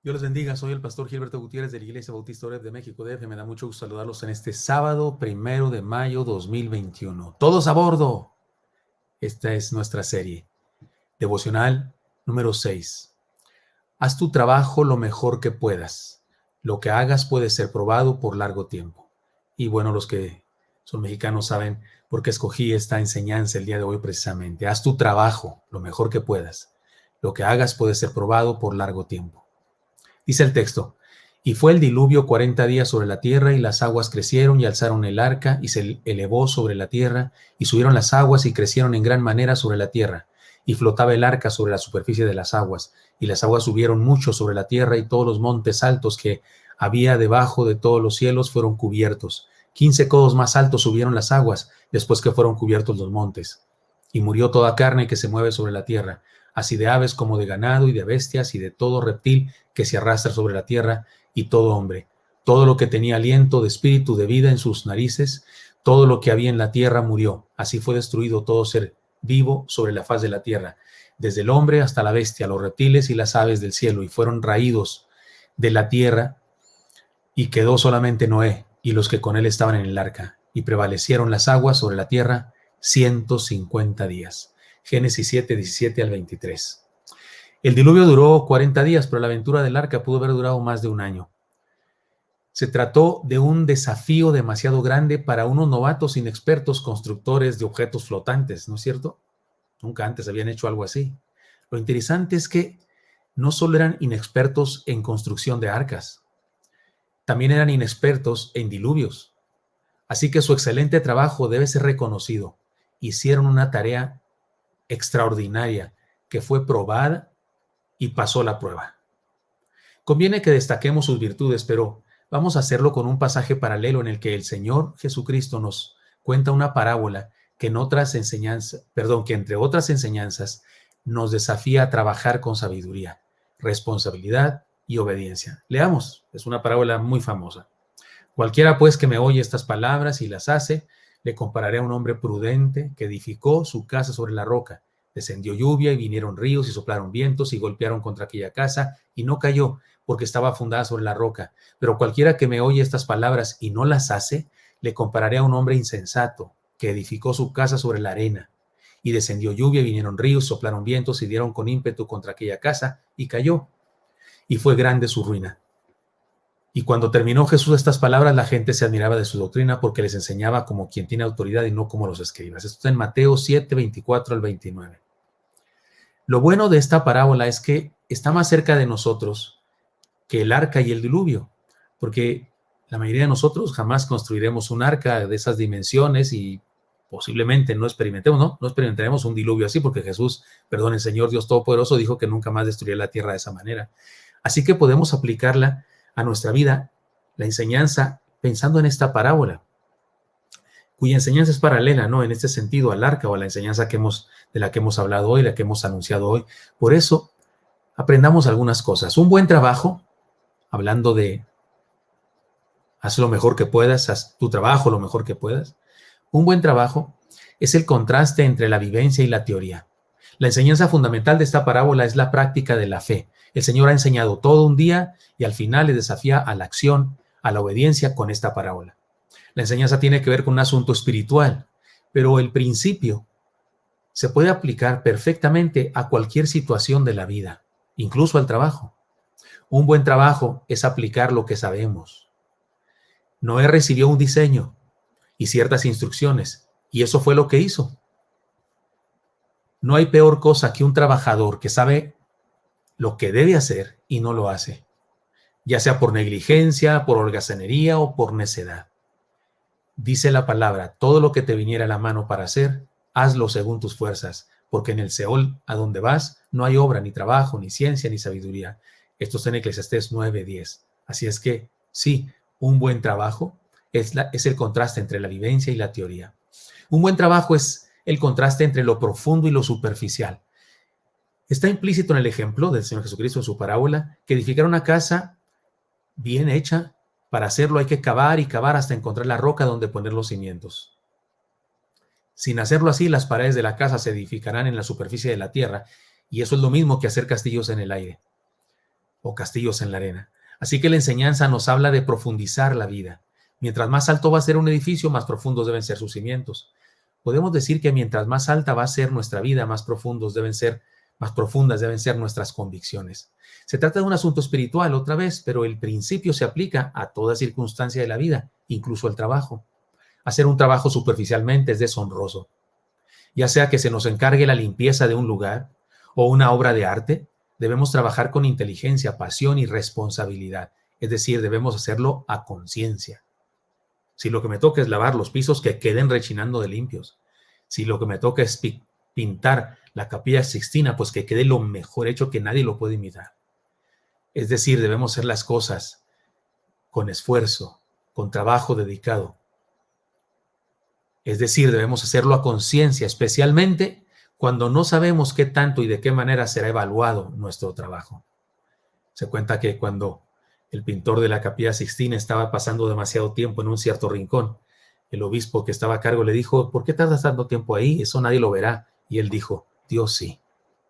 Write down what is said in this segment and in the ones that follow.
Dios les bendiga, soy el pastor Gilberto Gutiérrez de la Iglesia Bautista Oreb de México DF. Me da mucho gusto saludarlos en este sábado 1 de mayo 2021. ¡Todos a bordo! Esta es nuestra serie devocional número 6. Haz tu trabajo lo mejor que puedas. Lo que hagas puede ser probado por largo tiempo. Y bueno, los que son mexicanos saben por qué escogí esta enseñanza el día de hoy precisamente. Haz tu trabajo lo mejor que puedas. Lo que hagas puede ser probado por largo tiempo. Dice el texto: y fue el diluvio 40 días sobre la tierra, y las aguas crecieron y alzaron el arca, y se elevó sobre la tierra, y subieron las aguas y crecieron en gran manera sobre la tierra, y flotaba el arca sobre la superficie de las aguas, y las aguas subieron mucho sobre la tierra, y todos los montes altos que había debajo de todos los cielos fueron cubiertos. 15 codos más altos subieron las aguas, después que fueron cubiertos los montes. Y murió toda carne que se mueve sobre la tierra, así de aves como de ganado y de bestias y de todo reptil que se arrastra sobre la tierra, y todo hombre. Todo lo que tenía aliento de espíritu de vida en sus narices, todo lo que había en la tierra murió. Así fue destruido todo ser vivo sobre la faz de la tierra, desde el hombre hasta la bestia, los reptiles y las aves del cielo, y fueron raídos de la tierra, y quedó solamente Noé y los que con él estaban en el arca, y prevalecieron las aguas sobre la tierra 150 días. Génesis 7, 17 al 23. El diluvio duró 40 días, pero la aventura del arca pudo haber durado más de un año. Se trató de un desafío demasiado grande para unos novatos inexpertos constructores de objetos flotantes, ¿no es cierto? Nunca antes habían hecho algo así. Lo interesante es que no solo eran inexpertos en construcción de arcas, también eran inexpertos en diluvios. Así que su excelente trabajo debe ser reconocido. Hicieron una tarea extraordinaria que fue probada y pasó la prueba. Conviene que destaquemos sus virtudes, pero vamos a hacerlo con un pasaje paralelo en el que el Señor Jesucristo nos cuenta una parábola que entre otras enseñanzas nos desafía a trabajar con sabiduría, responsabilidad y obediencia. Leamos, es una parábola muy famosa. Cualquiera pues que me oye estas palabras y las hace, le compararé a un hombre prudente que edificó su casa sobre la roca. Descendió lluvia y vinieron ríos y soplaron vientos y golpearon contra aquella casa y no cayó porque estaba fundada sobre la roca. Pero cualquiera que me oye estas palabras y no las hace, le compararé a un hombre insensato que edificó su casa sobre la arena. Y descendió lluvia y vinieron ríos, soplaron vientos y dieron con ímpetu contra aquella casa y cayó. Y fue grande su ruina. Y cuando terminó Jesús estas palabras, la gente se admiraba de su doctrina porque les enseñaba como quien tiene autoridad y no como los escribas. Esto está en Mateo 7, 24 al 29. Lo bueno de esta parábola es que está más cerca de nosotros que el arca y el diluvio, porque la mayoría de nosotros jamás construiremos un arca de esas dimensiones y posiblemente no experimentaremos un diluvio así, porque Jesús, el Señor Dios Todopoderoso, dijo que nunca más destruiría la tierra de esa manera. Así que podemos aplicarla a nuestra vida, la enseñanza, pensando en esta parábola, cuya enseñanza es paralela, ¿no? En este sentido, al arca o a la enseñanza de la que hemos hablado hoy, la que hemos anunciado hoy. Por eso, aprendamos algunas cosas. Un buen trabajo, hablando de haz lo mejor que puedas, haz tu trabajo lo mejor que puedas. Un buen trabajo es el contraste entre la vivencia y la teoría. La enseñanza fundamental de esta parábola es la práctica de la fe. El Señor ha enseñado todo un día y al final le desafía a la acción, a la obediencia con esta parábola. La enseñanza tiene que ver con un asunto espiritual, pero el principio se puede aplicar perfectamente a cualquier situación de la vida, incluso al trabajo. Un buen trabajo es aplicar lo que sabemos. Noé recibió un diseño y ciertas instrucciones, y eso fue lo que hizo. No hay peor cosa que un trabajador que sabe lo que debe hacer y no lo hace, ya sea por negligencia, por holgazanería o por necedad. Dice la palabra: todo lo que te viniera a la mano para hacer, hazlo según tus fuerzas, porque en el Seol a donde vas no hay obra, ni trabajo, ni ciencia, ni sabiduría. Esto está en Eclesiastés 9:10. Así es que, sí, un buen trabajo es el contraste entre la vivencia y la teoría. Un buen trabajo es el contraste entre lo profundo y lo superficial. Está implícito en el ejemplo del Señor Jesucristo en su parábola que edificar una casa bien hecha, para hacerlo hay que cavar y cavar hasta encontrar la roca donde poner los cimientos. Sin hacerlo así, las paredes de la casa se edificarán en la superficie de la tierra, y eso es lo mismo que hacer castillos en el aire o castillos en la arena. Así que la enseñanza nos habla de profundizar la vida. Mientras más alto va a ser un edificio, más profundos deben ser sus cimientos. Podemos decir que mientras más alta va a ser nuestra vida, más profundas deben ser nuestras convicciones. Se trata de un asunto espiritual otra vez, pero el principio se aplica a toda circunstancia de la vida, incluso al trabajo. Hacer un trabajo superficialmente es deshonroso. Ya sea que se nos encargue la limpieza de un lugar o una obra de arte, debemos trabajar con inteligencia, pasión y responsabilidad. Es decir, debemos hacerlo a conciencia. Si lo que me toca es lavar los pisos, que queden rechinando de limpios. Si lo que me toca es pintar la Capilla Sixtina, pues que quede lo mejor hecho, que nadie lo puede imitar. Es decir, debemos hacer las cosas con esfuerzo, con trabajo dedicado. Es decir, debemos hacerlo a conciencia, especialmente cuando no sabemos qué tanto y de qué manera será evaluado nuestro trabajo. Se cuenta que cuando el pintor de la Capilla Sixtina estaba pasando demasiado tiempo en un cierto rincón, el obispo que estaba a cargo le dijo: ¿por qué tardas tanto tiempo ahí? Eso nadie lo verá. Y él dijo: Dios sí.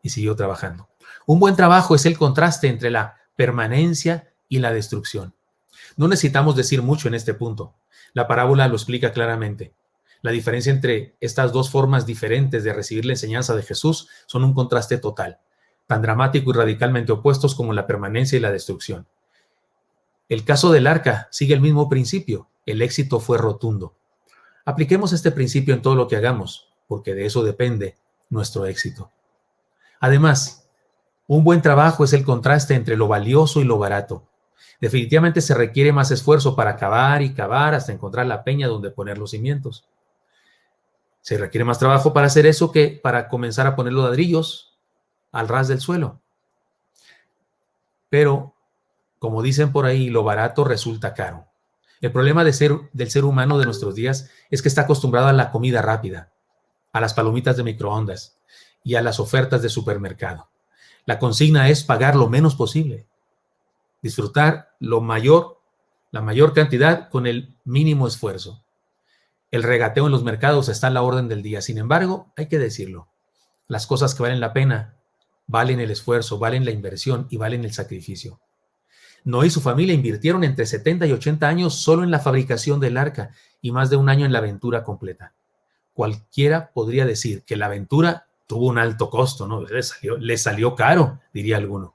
Y siguió trabajando. Un buen trabajo es el contraste entre la permanencia y la destrucción. No necesitamos decir mucho en este punto. La parábola lo explica claramente. La diferencia entre estas dos formas diferentes de recibir la enseñanza de Jesús son un contraste total, tan dramático y radicalmente opuestos como la permanencia y la destrucción. El caso del arca sigue el mismo principio. El éxito fue rotundo. Apliquemos este principio en todo lo que hagamos, porque de eso depende nuestro éxito. Además, un buen trabajo es el contraste entre lo valioso y lo barato. Definitivamente se requiere más esfuerzo para cavar y cavar hasta encontrar la peña donde poner los cimientos. Se requiere más trabajo para hacer eso que para comenzar a poner los ladrillos al ras del suelo. Pero, como dicen por ahí, lo barato resulta caro. El problema del ser humano de nuestros días es que está acostumbrado a la comida rápida, a las palomitas de microondas y a las ofertas de supermercado. La consigna es pagar lo menos posible, disfrutar la mayor cantidad con el mínimo esfuerzo. El regateo en los mercados está a la orden del día. Sin embargo, hay que decirlo, las cosas que valen la pena valen el esfuerzo, valen la inversión y valen el sacrificio. Noé y su familia invirtieron entre 70 y 80 años solo en la fabricación del arca y más de un año en la aventura completa. Cualquiera podría decir que la aventura tuvo un alto costo, ¿no? Le salió caro, diría alguno.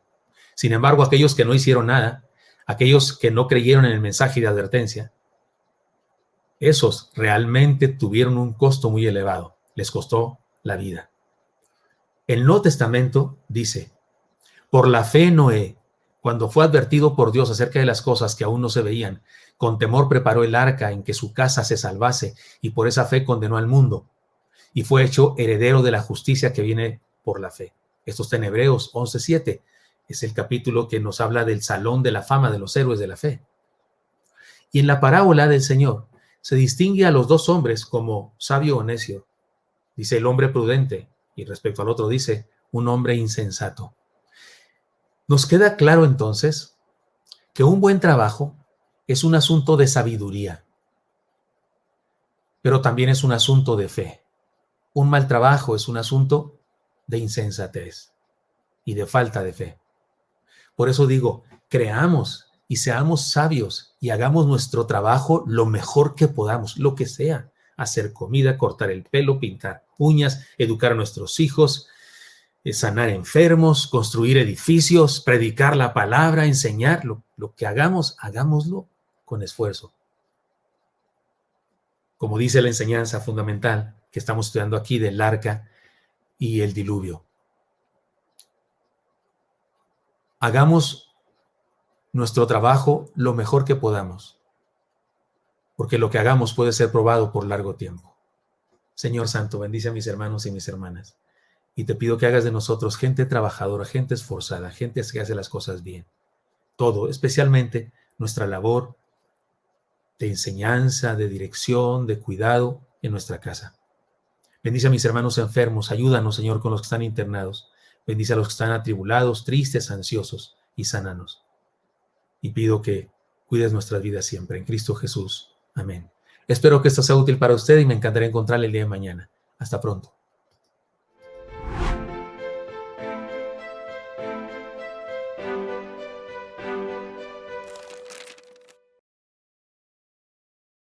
Sin embargo, aquellos que no hicieron nada, aquellos que no creyeron en el mensaje de advertencia, esos realmente tuvieron un costo muy elevado. Les costó la vida. El Nuevo Testamento dice: por la fe Noé, cuando fue advertido por Dios acerca de las cosas que aún no se veían, con temor preparó el arca en que su casa se salvase, y por esa fe condenó al mundo, y fue hecho heredero de la justicia que viene por la fe. Esto está en Hebreos 11:7. Es el capítulo que nos habla del salón de la fama de los héroes de la fe. Y en la parábola del Señor se distingue a los dos hombres como sabio o necio. Dice el hombre prudente, y respecto al otro dice un hombre insensato. Nos queda claro entonces que un buen trabajo es un asunto de sabiduría, pero también es un asunto de fe. Un mal trabajo es un asunto de insensatez y de falta de fe. Por eso digo, creamos y seamos sabios y hagamos nuestro trabajo lo mejor que podamos, lo que sea. Hacer comida, cortar el pelo, pintar uñas, educar a nuestros hijos, sanar enfermos, construir edificios, predicar la palabra, enseñar. Lo que hagamos, hagámoslo con esfuerzo. Como dice la enseñanza fundamental que estamos estudiando aquí del arca y el diluvio. Hagamos nuestro trabajo lo mejor que podamos, porque lo que hagamos puede ser probado por largo tiempo. Señor Santo, bendice a mis hermanos y mis hermanas, y te pido que hagas de nosotros gente trabajadora, gente esforzada, gente que hace las cosas bien. Todo, especialmente nuestra labor de enseñanza, de dirección, de cuidado en nuestra casa. Bendice a mis hermanos enfermos, ayúdanos, Señor, con los que están internados. Bendice a los que están atribulados, tristes, ansiosos, y sánanos. Y pido que cuides nuestras vidas siempre. En Cristo Jesús. Amén. Espero que esto sea útil para usted y me encantaría encontrarle el día de mañana. Hasta pronto.